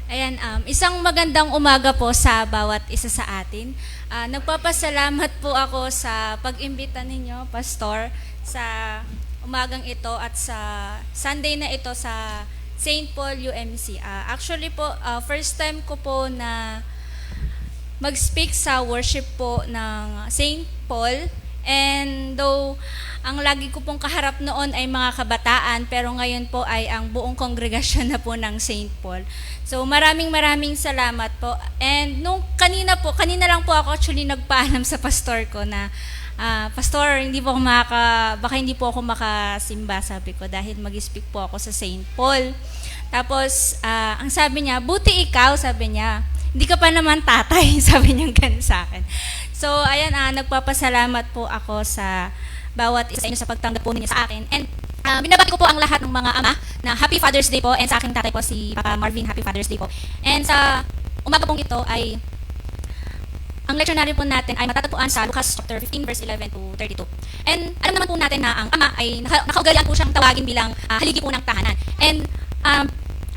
Ayan, isang magandang umaga po sa bawat isa sa atin. Nagpapasalamat po ako sa pag-imbita ninyo, Pastor, sa umagang ito at sa Sunday na ito sa St. Paul UMC. Actually po, first time ko po na mag-speak sa worship po ng St. Paul. And though ang lagi ko pong kaharap noon ay mga kabataan, pero ngayon po ay ang buong kongregasyon na po ng St. Paul. So maraming salamat po. And nung kanina lang po ako actually nagpaalam sa pastor ko na Pastor, hindi po ako baka hindi po ako makasimba, sabi ko, dahil mag-speak po ako sa St. Paul. Tapos, ang sabi niya, buti ikaw, sabi niya, hindi ka pa naman tatay, sabi niya ganun sa akin. So, ayan, nagpapasalamat po ako sa bawat isa sa inyo sa pagtanggap po ninyo sa akin. And binabati ko po ang lahat ng mga ama na Happy Father's Day po, and sa aking tatay po si Papa Marvin, Happy Father's Day po. And sa umaga pong ito ay ang lectionary po natin ay matatagpuan sa Lucas chapter 15 verse 11 to 32. And alam naman po natin na ang ama ay nakaugalian po siyang tawagin bilang haligi po ng tahanan. And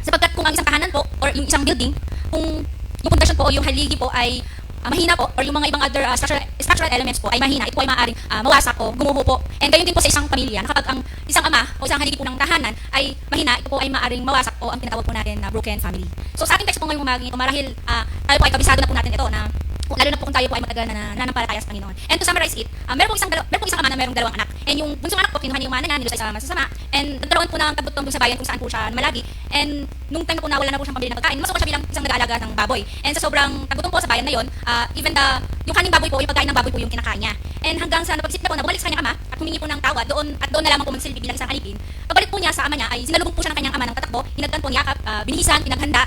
sapagkat kung ang isang tahanan po or yung isang building, kung yung pundasyon po o yung haligi po ay mahina po, or yung mga ibang other structural elements po ay mahina, ito po ay maaaring mawasak o gumuho po. And gayon din po sa isang pamilya, na kapag ang isang ama o isang haligi po ng tahanan ay mahina, ito po ay maaaring mawasak o ang tinatawag po natin na broken family. So sa ating text po ngayong umaga ito, marahil tayo po ay kabisado na po natin ito na lalo na po kung tayo po ay matagal na nananampalataya sa Panginoon. And to summarize it, meron po isang ama na merong dalawang anak. And yung bunsong anak po, kinuha niya yung mana niya, nilusay sa masasama. And nagkaroon po ng kabutong dun sa bayan kung saan po siya malagi. And nung time na po nawala na po siyang pambili ng pagkain, masok siya bilang isang nag-aalaga ng baboy. And sa sobrang kagutom po sa bayan na yon, even yung kaning baboy po, yung pagkain ng baboy po yung kinakain niya. And hanggang sa napag-isip na po na bumalik sa kanyang ama at humingi po ng tawad doon na lamang po magsilbi bilang isang alipin. Pagbalik po niya sa ama niya ay sinalubong po siya ng kanyang ama ng tatakbo, hinagdan po niyakap, binihisan, pinaghanda,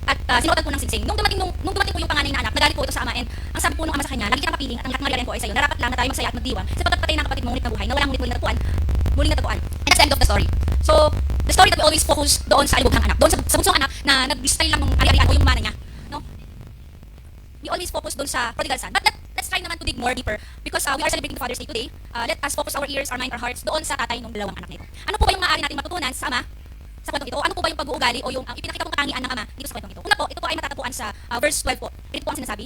at sinuotan po ng singsing. Nung dumating po yung panganay na anak, nagalit po ito sa ama, and ang sabi po ng ama sa kanya, lagi ka napapiling at ang lahat ng marialan po ay sa'yo. Narapat lang na tayo magsaya at magdiwang sapagkat patay ng kapatid mo ngunit nabuhay na walang muling natatuan. And that's the end of the story. So, the story that we always focus doon sa alibughang anak, doon sa bunsong anak na nag-style lang ng ari-arian o yung mana niya. No? We always focus doon sa prodigal son. But let's try naman to dig more deeper because we are celebrating the Father's Day today. Let us focus our ears, our mind, our hearts doon sa tatay ng dalawang anak nito. Ano po ba yung maaari natin matutunan sa ama sa kwentong ito? O ano po ba yung pag-uugali o yung ipinakita pong katangian ng ama dito sa kwentong ito? Una po, ito po ay matatagpuan sa verse 12 po. Ito po ang sinasabi.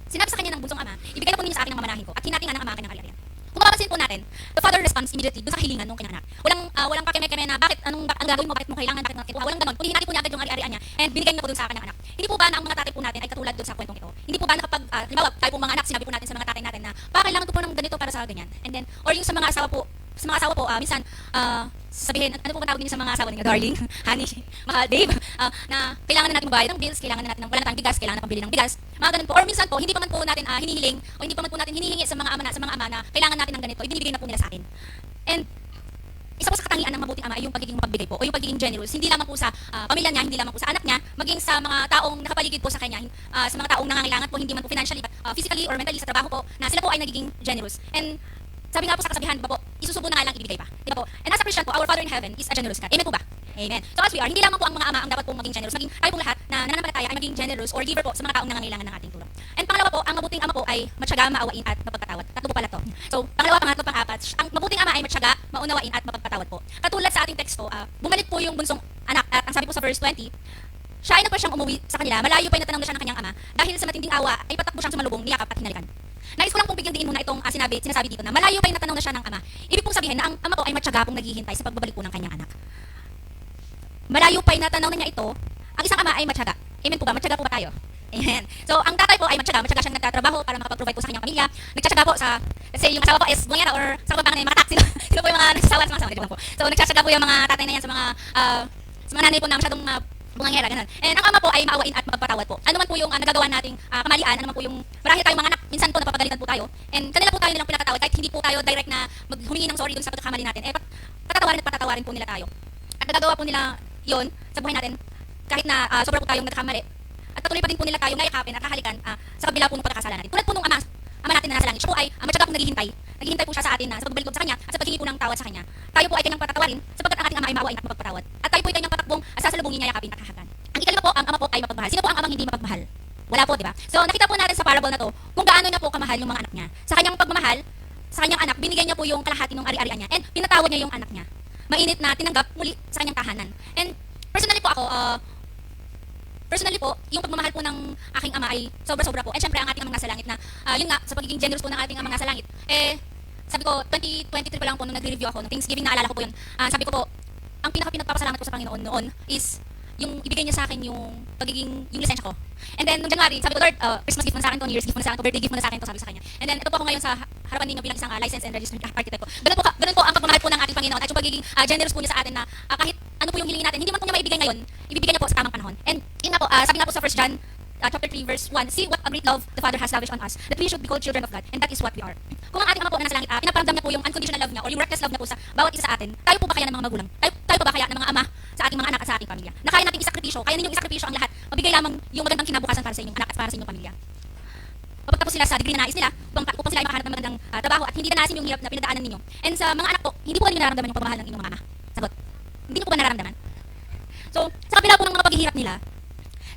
Sinabi sa kanya ng bunsong ama, ibigay na po ninyo sa akin ang mamanahin ko at hinati nga ng ama ang kanyang ari-arian. Kung mapapansin po natin, the father responds immediately doon sa kahilingan ng kanyang anak. Walang pakeme-keme na bakit ang gagawin mo, bakit mo kailangan, bakit mo nakuha. Walang ganon. Kundi hinati po niya agad yung ari-arian niya and binigay niya po doon sa kanyang anak. Hindi po ba na ang mga tatay po natin ay katulad doon sa kwentong ito? Hindi po ba na kapag halimbawa tayo po mga anak, sinabi po natin sa mga tatay natin na kailangan ko po ng ganito para sa ganyan. And then or yung sa mga asawa po, minsan sabihin, ano po tawag niyo sa mga asawa ninyo, darling, honey, mahal, babe, na kailangan na natin magbayad ng bills, kailangan na natin wala na tayong bigas, kailangan na pambili ng bigas, mga ganun po. Or minsan po, hindi pa man po natin hinihiling, o hindi pa man po natin hinihingi sa mga ama na kailangan natin ng ganito, ibinibigay na po nila sa atin. And isa po sa katangian ng mabuting ama ay yung pagiging mapagbigay po o yung pagiging generous. Hindi lamang po sa pamilya niya, hindi lamang po sa anak niya, maging sa mga taong nakapaligid po sa kanya, sa mga taong nangangailangan po, hindi man po financially, but physically or mentally sa trabaho po, na sila po ay nagiging generous. And sabi nga po sa kasabihan, diba po, isusubo na nga lang ibigay pa. Diba po? And as a Christian po, our Father in Heaven is a generous God. Amen po ba? Amen. So as we are, hindi lamang po ang mga ama ang dapat pong maging generous, maging tayo pong lahat na nananampalataya ay maging generous or giver po sa mga taong nangangailangan ng ating tulong. And pangalawa po, ang mabuting ama po ay matyaga, maawain at mapagpatawad. Tatlo po pala to. So, pangalawa, pangatlo, pang-apat, ang mabuting ama ay matyaga, maunawain at mapagpatawad po. Katulad sa ating teksto, bumalik po yung bunsong anak at ang sabi po sa verse 20, siya ay nagpa siyang umuwi sa kanila, malayo pa natanong na siya ng kanyang ama, dahil sa matinding awa ay patakbo siyang sumalubong, niyakap at hinalikan. Nais ko lang pong bigyan diin muna itong sinasabi dito na malayo pa yung natanaw na siya ng ama. Ibig pong sabihin na ang ama po ay matyaga pong naghihintay sa pagbabalik po ng kanyang anak. Malayo pa yung natanaw na niya ito, ang isang ama ay matyaga. Amen po ba? Matyaga po ba tayo? Amen. So, ang tatay po ay matyaga siyang nagtatrabaho para makapag-provide po sa kanyang pamilya. Nagtsatsaga po sa, kasi yung asawa po is bungera or sa kapag na mga taxi. Sino po yung mga nagsasawa sa mga asawa? Po. So, nagtsatsaga po yung mga tatay na yan sa mga nanay po na masyadong bungangera, ganun. And ang ama po ay maawain at magpatawad po. Ano man po yung nagagawa nating kamalian, ano man po yung marahil tayong mga anak, minsan po napapagalitan po tayo. And kanila po tayo nilang pinatawad kahit hindi po tayo direct na humingi ng sorry dun sa pagkakamali natin. Patatawarin at patatawarin po nila tayo. At nagagawa po nila yon sa buhay natin kahit na sobra po tayong nagkakamali. At patuloy pa din po nila tayong nayakapin at hahalikan sa kabila po ng pagkakasala natin. Tulad po nung ama natin na nasa langit, siya po ay matyaga pong naghihintay. Naghihintay po siya sa atin na sa pagbabalik sa kanya at sa paghingi po ng tawad sa kanya. Tayo po ay kanyang patatawarin sapagkat ang ating ama ay maawain at mapagpatawad. At tayo po ay kanyang patakbong sasalubungin niya, yakapin at hahagan. Ang ikalima po, ang ama po ay mapagmahal. Sino po ang amang hindi mapagmahal? Wala po, di ba? So nakita po natin sa parable na to kung gaano niya po kamahal yung mga anak niya. Sa kanyang pagmamahal, sa kanyang anak, binigyan niya po yung kalahati ng ari-arian niya and pinatawad niya yung anak niya. Mainit na tinanggap muli sa kanyang tahanan. And personally po ako, personally po, yung pagmamahal po ng aking ama ay sobra-sobra po. And syempre, ang ating amang nasa langit na, yun nga, sa pagiging generous po ng ating amang nasa langit, sabi ko, 2023 pa lang po nung nagre-review ako ng Thanksgiving, naalala ko po yun. Sabi ko po, ang pinagpapasalamat ko sa Panginoon noon is yung ibigay niya sa akin yung pagiging, yung lisensya ko. And then, nung January, sabi ko, Lord, Christmas gift mo na sa akin to, New Year's gift mo na sa akin to, birthday gift mo na sa akin to, sabi sa kanya. And then, ito po ako ngayon sa harapan ninyo bilang isang licensed and registered architect po. Ganun po ang pagmamahal po ng ating Panginoon at yung pagiging generous po niya sa atin na kahit ano po yung hilingin natin, hindi man po niya maibigay ngayon, ibibigay niya po sa tamang panahon. And yun nga po, sabi nga po sa 1 John chapter 3 verse 1, see what a great love the Father has lavished on us, that we should be called children of God, and that is what we are. Kung ang ating ama po na nasa langit, pinaparamdam niya po yung unconditional love niya or yung reckless love niya po sa bawat isa sa atin, tayo po ba kaya ng mga magulang? Tayo po ba kaya ng mga ama sa ating mga anak at sa ating pamilya? Na kaya nating isakripisyo, kaya ninyong isakripisyo ang lahat, mabigay lamang yung magandang kinabukasan para sa inyong anak at para sa inyong pamilya. Pagtapos sila sa degree na nais nila, upang sila ay makahanap ng magandang trabaho at hindi na nasin yung hirap na pinagdaanan ninyo. And sa mga anak po, hindi po ninyo nararamdaman yung pagmamahal ng inyong mga ama. Sagot. Hindi niyo po ba nararamdaman? So, sa kabila po ng mga paghihirap nila,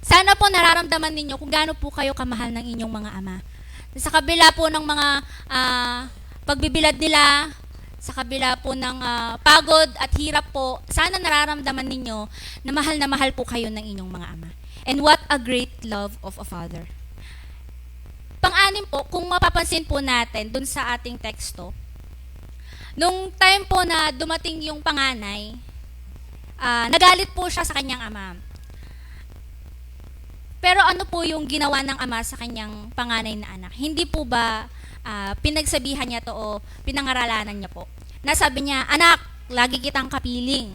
sana po nararamdaman ninyo kung gaano po kayo kamahal ng inyong mga ama. Sa kabila po ng mga pagbibilad nila, sa kabila po ng pagod at hirap po, sana nararamdaman ninyo na mahal po kayo ng inyong mga ama. And what a great love of a father. Pang-anim po, kung mapapansin po natin dun sa ating teksto, nung time po na dumating yung panganay, nagalit po siya sa kanyang ama. Pero ano po yung ginawa ng ama sa kanyang panganay na anak? Hindi po ba pinagsabihan niya to o pinangaralanan niya po? Nasabi niya, anak, lagi kitang kapiling.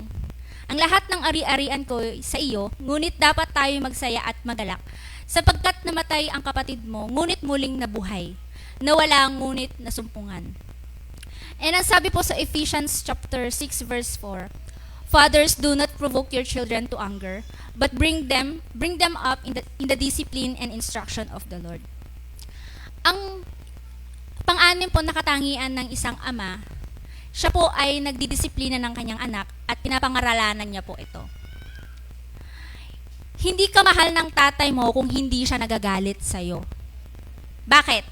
Ang lahat ng ari-arian ko sa iyo, ngunit dapat tayo magsaya at magalak. Sapagkat namatay ang kapatid mo, ngunit muling nabuhay. Nawala ngunit nasumpungan. And ang sabi po sa Ephesians chapter 6 verse 4, fathers, do not provoke your children to anger, but bring them up in the discipline and instruction of the Lord. Ang pang-anim po na katangian ng isang ama, siya po ay nagdidisiplina ng kanyang anak at pinapangaralan niya po ito. Hindi ka mahal ng tatay mo kung hindi siya nagagalit sa'yo. Bakit?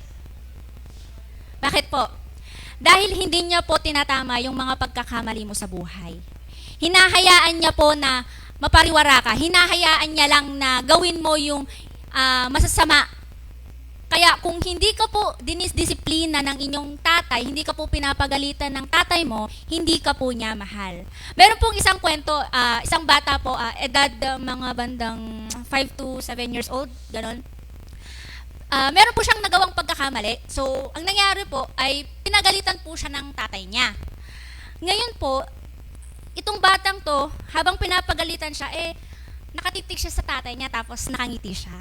Bakit po? Dahil hindi niya po tinatama yung mga pagkakamali mo sa buhay. Hinahayaan niya po na mapariwara ka. Hinahayaan niya lang na gawin mo yung masasama. Kaya kung hindi ka po dinisdisiplina ng inyong tatay, hindi ka po pinapagalitan ng tatay mo, hindi ka po niya mahal. Meron pong isang kwento, isang bata po, edad mga bandang 5 to 7 years old, ganon. Meron po siyang nagawang pagkakamali. So, ang nangyari po ay pinagalitan po siya ng tatay niya. Ngayon po, itong batang to, habang pinapagalitan siya, nakatitig siya sa tatay niya tapos nakangiti siya.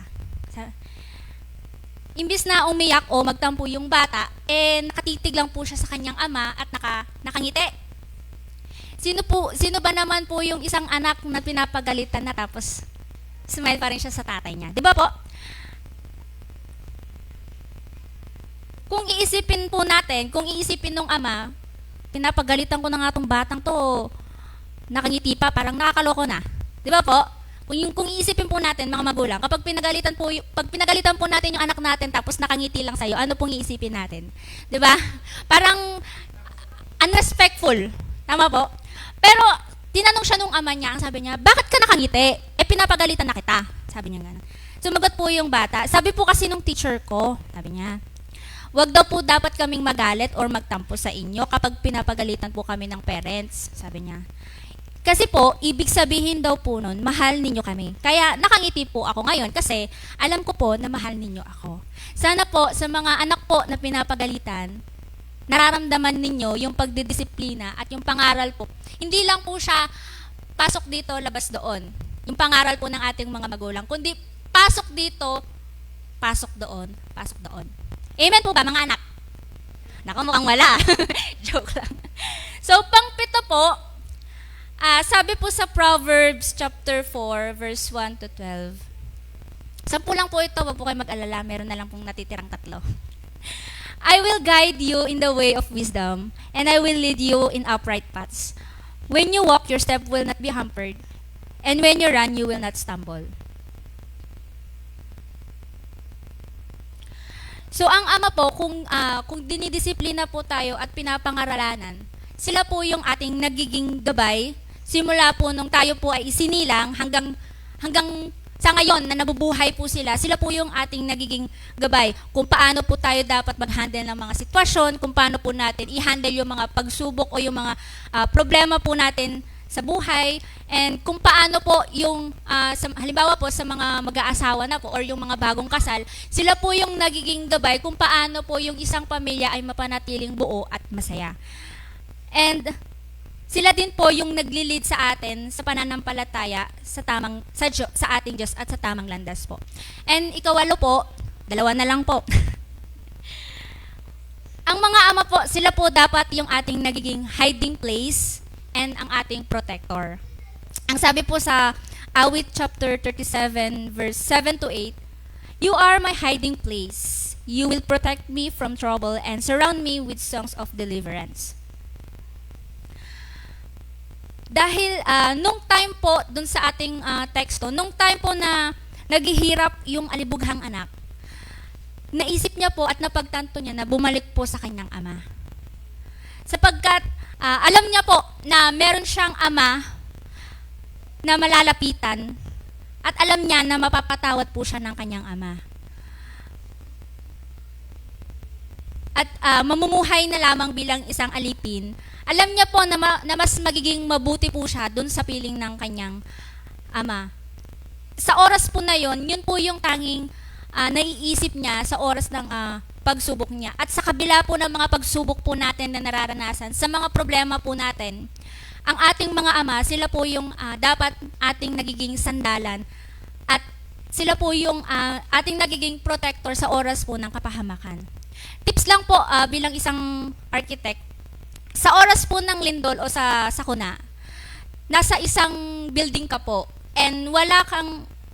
Imbis na umiyak o magtampo yung bata, nakatitig lang po siya sa kanyang ama at nakangiti. Sino ba naman po yung isang anak na pinapagalitan na tapos smile pa rin siya sa tatay niya? Di ba po? Kung iisipin nung ama, pinapagalitan ko na nga tong batang to, nakangiti pa, parang nakakaloko na. Di ba po? Kung iisipin po natin, mga magulang, pag pinagalitan po natin yung anak natin tapos nakangiti lang sa'yo, ano pong iisipin natin? Di ba? Parang unrespectful. Tama po? Pero, tinanong siya nung ama niya, ang sabi niya, bakit ka nakangiti? Pinapagalitan na kita. Sabi niya gano'n. Sumagot po yung bata. Sabi po kasi nung teacher ko, sabi niya, wag daw po dapat kaming magalit or magtampo sa inyo kapag pinapagalitan po kami ng parents, sabi niya. Kasi po, ibig sabihin daw po nun, mahal ninyo kami. Kaya nakangiti po ako ngayon kasi alam ko po na mahal ninyo ako. Sana po sa mga anak po na pinapagalitan, nararamdaman ninyo yung pagdidisiplina at yung pangaral po. Hindi lang po siya pasok dito, labas doon. Yung pangaral po ng ating mga magulang. Kundi pasok dito, pasok doon, pasok doon. Amen po ba mga anak? Naku, mukhang wala. Joke lang. So, pang-pito po, sabi po sa Proverbs chapter 4, verse 1 to 12. 10 lang po ito, wag po kayo mag-alala, meron na lang pong natitirang 3. I will guide you in the way of wisdom, and I will lead you in upright paths. When you walk, your step will not be hampered, and when you run, you will not stumble. So, ang ama po, kung dinidisiplina po tayo at pinapangaralan, sila po yung ating nagiging gabay, simula po nung tayo po ay isinilang hanggang sa ngayon na nabubuhay po sila po yung ating nagiging gabay kung paano po tayo dapat mag-handle ng mga sitwasyon, kung paano po natin i-handle yung mga pagsubok o yung mga problema po natin sa buhay, and kung paano po yung, halimbawa po sa mga mag-aasawa na po or yung mga bagong kasal, sila po yung nagiging gabay kung paano po yung isang pamilya ay mapanatiling buo at masaya. And sila din po yung nagli-lead sa atin sa pananampalataya sa ating Diyos at sa tamang landas po. And ikawalo po, dalawa na lang po. Ang mga ama po, sila po dapat yung ating nagiging hiding place and ang ating protector. Ang sabi po sa Awit chapter 37 verse 7 to 8, "You are my hiding place. You will protect me from trouble and surround me with songs of deliverance." Dahil nung time po dun sa ating teksto, nung time po na naghihirap yung alibughang anak, naisip niya po at napagtanto niya na bumalik po sa kanyang ama. Sapagkat alam niya po na meron siyang ama na malalapitan at alam niya na mapapatawad po siya ng kanyang ama. At mamumuhay na lamang bilang isang alipin, alam niya po na mas magiging mabuti po siya dun sa piling ng kanyang ama. Sa oras po na yon, yun po yung tanging naiisip niya sa oras ng pagsubok niya. At sa kabila po ng mga pagsubok po natin na nararanasan, sa mga problema po natin, ang ating mga ama, sila po yung dapat ating nagiging sandalan at sila po yung ating nagiging protector sa oras po ng kapahamakan. Tips lang po bilang isang architect, sa oras po ng lindol o sa sakuna, nasa isang building ka po and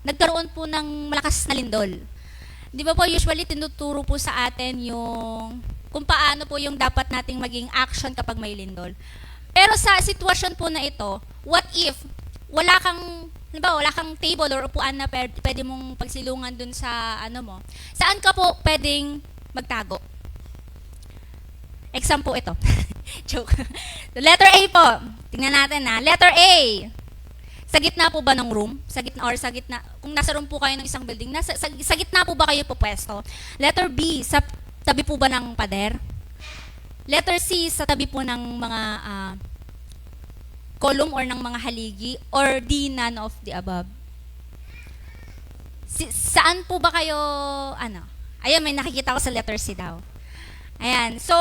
nagkaroon po ng malakas na lindol. Di ba po usually tinuturo po sa atin yung kung paano po yung dapat nating maging action kapag may lindol. Pero sa sitwasyon po na ito, what if wala kang table or upuan na pwede mong pagsilungan dun sa mo? Saan ka po pwedeng magtago? Example ito. Joke. Letter A po. Tingnan natin na. Letter A. Sa gitna po ba ng room? Sa gitna, kung nasa room po kayo ng isang building, sa gitna po ba kayo pupwesto? Letter B. Sa tabi po ba ng pader? Letter C. Sa tabi po ng mga column or ng mga haligi? Or D. None of the above? Saan po ba kayo, Ayan, may nakikita ko sa letter C daw. Ayan. So,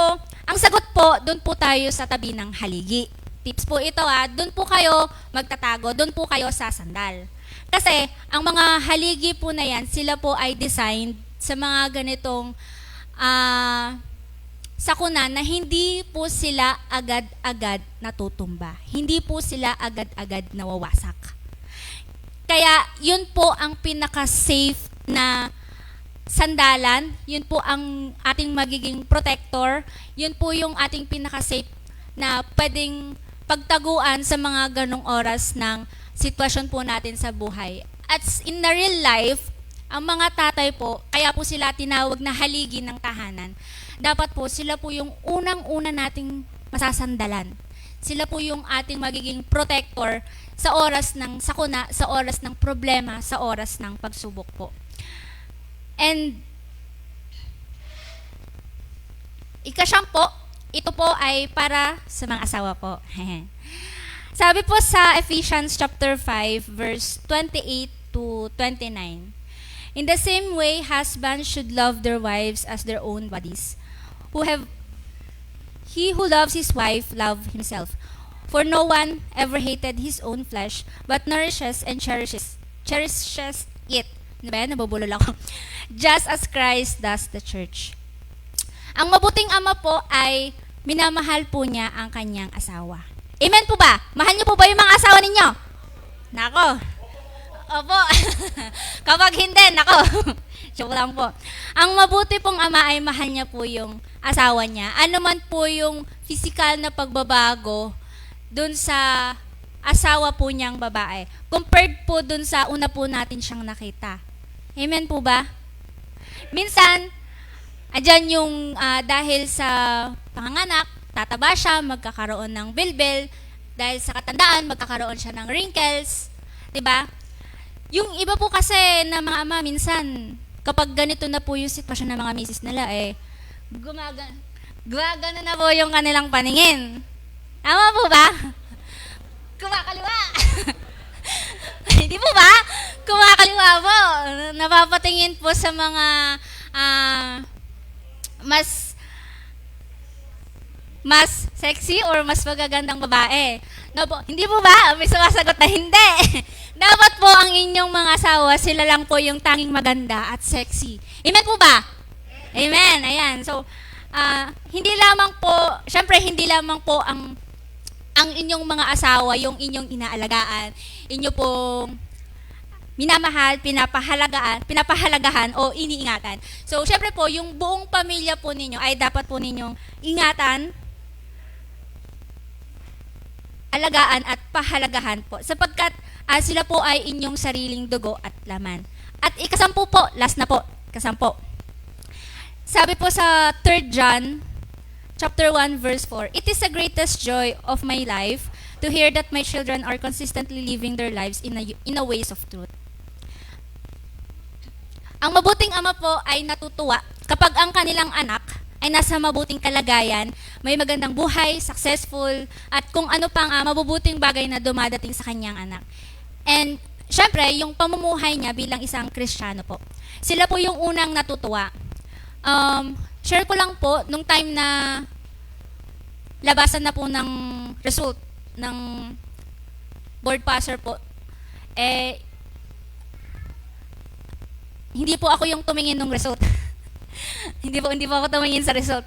ang sagot po, doon po tayo sa tabi ng haligi. Tips po ito doon po kayo magtatago, doon po kayo sasandal. Kasi, ang mga haligi po na yan, sila po ay designed sa mga ganitong sakuna na hindi po sila agad-agad natutumba. Hindi po sila agad-agad nawawasak. Kaya, yun po ang pinaka-safe na sandalan, yun po ang ating magiging protector, yun po yung ating pinaka-safe na pwedeng pagtaguan sa mga ganong oras ng sitwasyon po natin sa buhay. At in the real life, ang mga tatay po, kaya po sila tinawag na haligi ng tahanan. Dapat po, sila po yung unang-una nating masasandalan. Sila po yung ating magiging protector sa oras ng sakuna, sa oras ng problema, sa oras ng pagsubok po. And ika-siyam po, ito po ay para sa mga asawa po. Sabi po sa Ephesians chapter 5 verse 28 to 29. "In the same way, husbands should love their wives as their own bodies. He who loves his wife loves himself. For no one ever hated his own flesh, but nourishes and cherishes it." Diba yan? Nabubulol ako. "Just as Christ does the church." Ang mabuting ama po ay minamahal po niya ang kanyang asawa. Amen po ba? Mahal niyo po ba yung mga asawa ninyo? Nako. Opo. Kapag hindi, nako. Joke lang po. Ang mabuti pong ama ay mahal niya po yung asawa niya. Ano man po yung physical na pagbabago dun sa asawa po niyang babae, compared po dun sa una po natin siyang nakita. Amen po ba? Minsan, andyan yung dahil sa panganganak, tataba siya, magkakaroon ng bilbil. Dahil sa katandaan, magkakaroon siya ng wrinkles. Diba? Yung iba po kasi na mga ama, minsan, kapag ganito na po yung sitwasyon ng mga misis nila, gumagana na po yung kanilang paningin. Tama po ba? Kumakaliwa. Hindi po ba? Kumakaliwa po. Napapatingin po sa mga mas sexy or mas magagandang babae. No po, hindi po ba? May sumasagot na hindi. Dapat po ang inyong mga asawa, sila lang po yung tanging maganda at sexy. Amen po ba? Amen. Ayan. So, hindi lamang po, syempre hindi lamang po ang inyong mga asawa yung inyong inaalagaan. Inyo pong minamahal, pinapahalagahan o iniingatan. So, syempre po, yung buong pamilya po ninyo ay dapat po ninyong ingatan, alagaan at pahalagahan po sapagkat sila po ay inyong sariling dugo at laman. At ikasampu po, last na po, kasampu. Sabi po sa 3 John chapter 1 verse 4, "It is the greatest joy of my life to hear that my children are consistently living their lives in a ways of truth." Ang mabuting ama po ay natutuwa kapag ang kanilang anak ay nasa mabuting kalagayan, may magandang buhay, successful, at kung ano pang mabubuting bagay na dumadating sa kanyang anak. And syempre, yung pamumuhay niya bilang isang Kristiyano po. Sila po yung unang natutuwa. Share ko lang po, nung time na labasan na po ng result ng board passer po, hindi po ako yung tumingin ng result. hindi po ako tumingin sa result.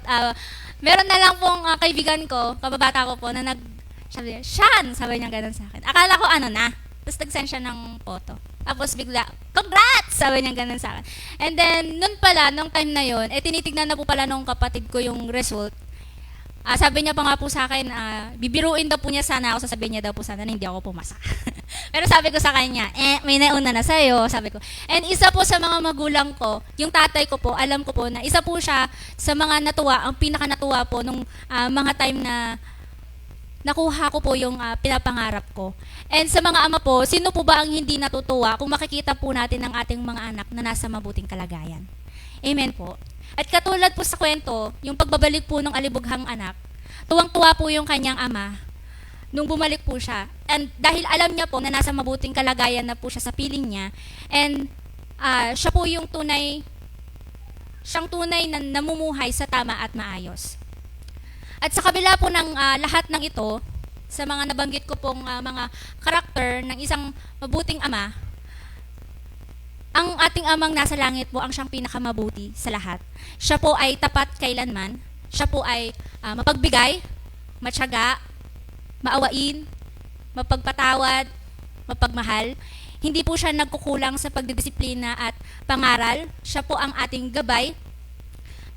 Meron na lang pong kaibigan ko, kababata ko po, na sabi niya, "Shan!" Sabi niya ganun sa akin. Akala ko na. Tapos nag-send siya ng photo. Tapos bigla, "Congrats!" Sabi niya ganun sa akin. And then, nung time na yon, tinitignan na po pala nung kapatid ko yung result. Sabi niya pa nga po sa akin, bibiruin daw po niya sana ako, sasabihin niya daw po sana na hindi ako pumasa. Pero sabi ko sa kanya, may nauna na sa'yo, sabi ko. And isa po sa mga magulang ko, yung tatay ko po, alam ko po na isa po siya sa mga natuwa, ang pinaka natuwa po nung mga time na nakuha ko po yung pinapangarap ko. And sa mga ama po, sino po ba ang hindi natutuwa kung makikita po natin ang ating mga anak na nasa mabuting kalagayan? Amen po. At katulad po sa kwento, yung pagbabalik po ng alibughang anak, tuwang-tuwa po yung kanyang ama nung bumalik po siya. And dahil alam niya po na nasa mabuting kalagayan na po siya sa piling niya, and siya po yung siyang tunay na namumuhay sa tama at maayos. At sa kabila po ng lahat ng ito, sa mga nabanggit ko pong mga karakter ng isang mabuting ama, ang ating amang nasa langit po ang siyang pinakamabuti sa lahat. Siya po ay tapat kailanman. Siya po ay mapagbigay, matyaga, maawain, mapagpatawad, mapagmahal. Hindi po siya nagkukulang sa pagdidisiplina at pangaral. Siya po ang ating gabay.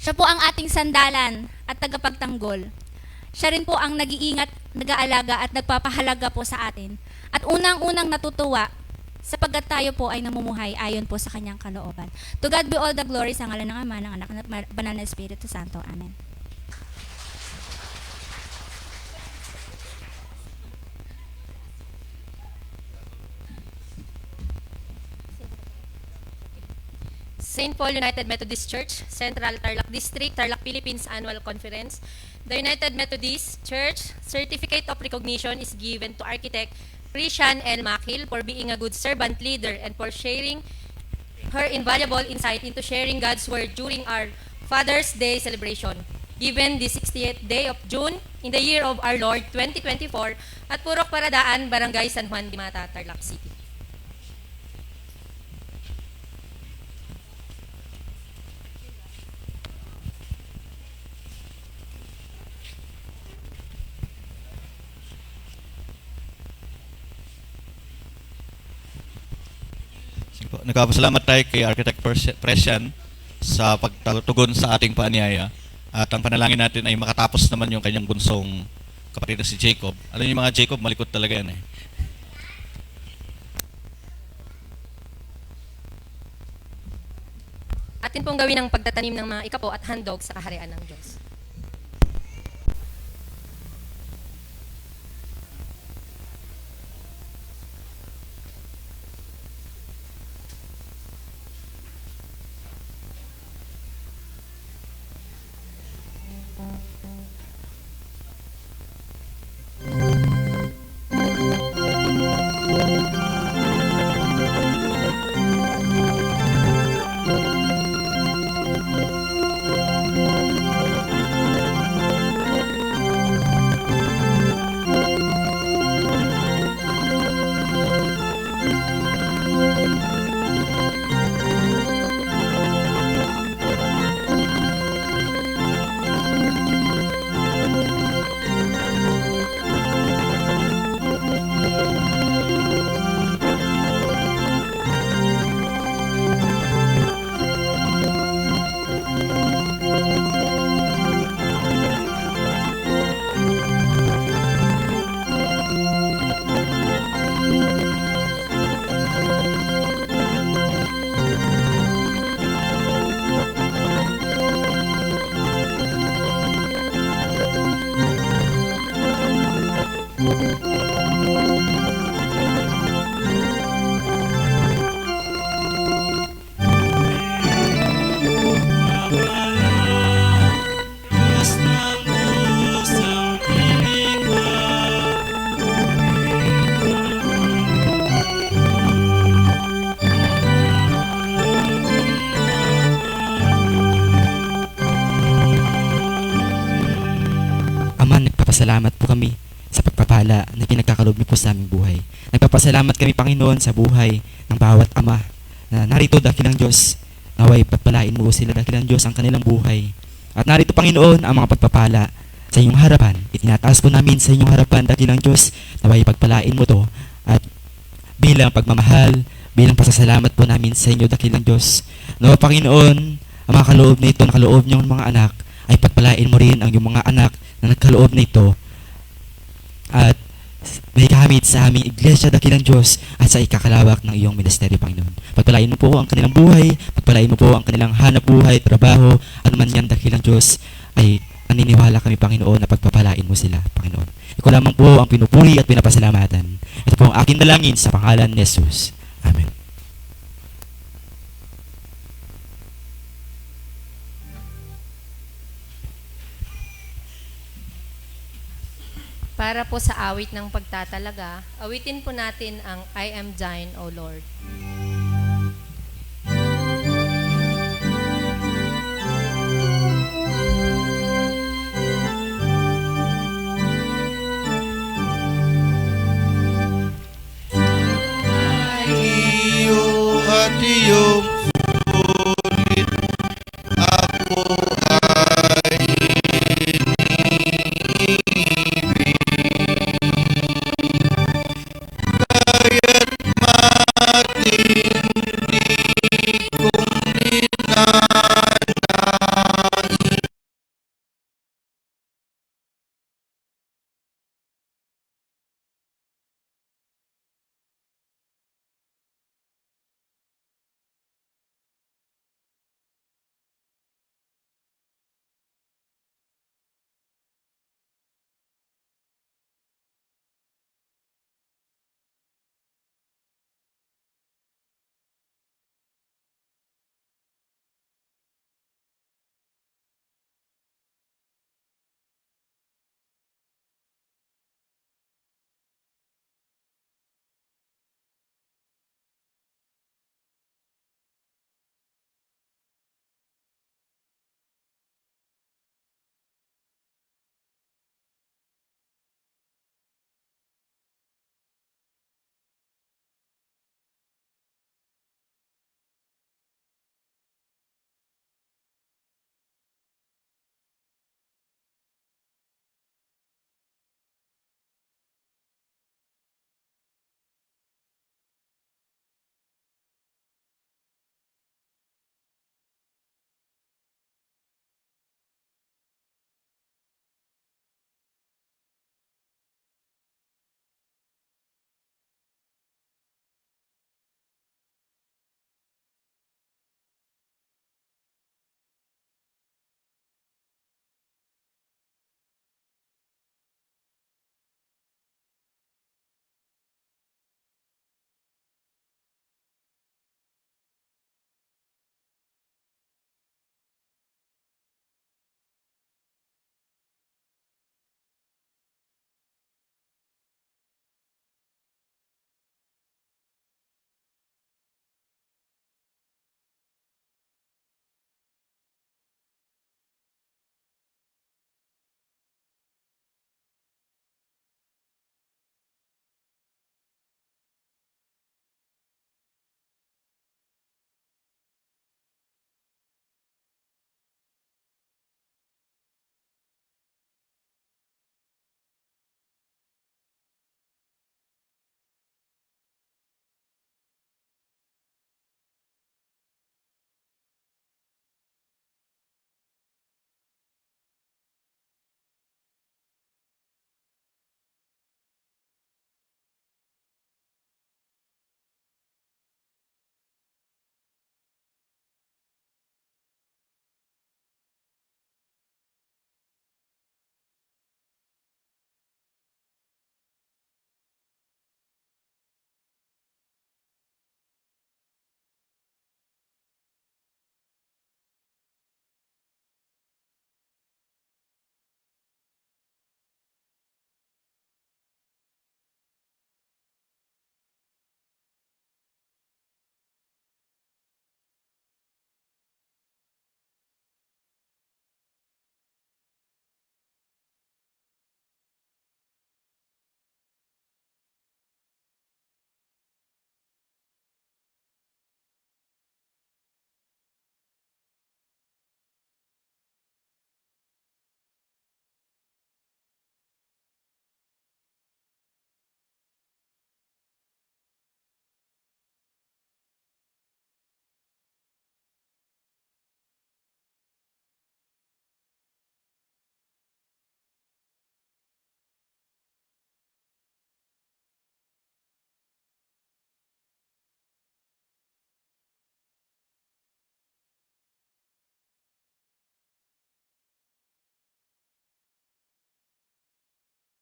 Siya po ang ating sandalan at tagapagtanggol. Siya rin po ang nag-iingat, nag-aalaga at nagpapahalaga po sa atin. At unang-unang natutuwa sapagkat tayo po ay namumuhay ayon po sa kanyang kalooban. To God be all the glory sa ngalan ng Ama, ng Anak, at Banal na Espiritu Santo. Amen. St. Paul United Methodist Church, Central Tarlac District, Tarlac, Philippines Annual Conference. The United Methodist Church Certificate of Recognition is given to Architect Christian L. Makil for being a good servant leader and for sharing her invaluable insight into sharing God's Word during our Father's Day celebration, given the 68th day of June in the year of our Lord 2024 at Purok Paradaan, Barangay San Juan, Dimata, Tarlac City. Nagpapasalamat tayo kay Architect Presian sa pagtugon sa ating paanyaya. At ang panalangin natin ay makatapos naman yung kanyang bunsong kapatid na si Jacob. Alam niyo mga Jacob, malikot talaga yan eh. Atin pong gawin ang pagtatanim ng mga ikapo at handog sa kaharian ng Diyos. pagpapala na pinagkakalob niyo po sa aming buhay. Nagpapasalamat kami, Panginoon, sa buhay ng bawat ama na narito, dakilang Diyos. Naway pagpalain mo sila, dakilang Diyos, ang kanilang buhay. At narito, Panginoon, ang mga pagpapala sa inyong harapan. Itinataas po namin sa inyong harapan, dakilang Diyos, naway pagpalain mo to. At bilang pagmamahal, bilang pasasalamat po namin sa inyo, dakilang Diyos. Nawa, Panginoon, ang mga kaloob na ito, nakaloob niyong mga anak, ay pagpalain mo rin ang iyong mga anak na nagkaloob na ito. At may gamit sa aming iglesia, dakilang Diyos, at sa ikakalawak ng iyong ministeryo, Panginoon. Pagpalain mo po ang kanilang buhay, pagpalain mo po ang kanilang hanap buhay, trabaho, at man yan, dakilang Diyos, ay naniniwala kami, Panginoon, na pagpapalain mo sila, Panginoon. Ikaw lamang po ang pinupuri at pinapasalamatan. Ito po ang aking dalangin sa pangalan ni Jesus. Amen. Para po sa awit ng pagtatalaga, awitin po natin ang I Am Thine, O Lord. Iyo at iyong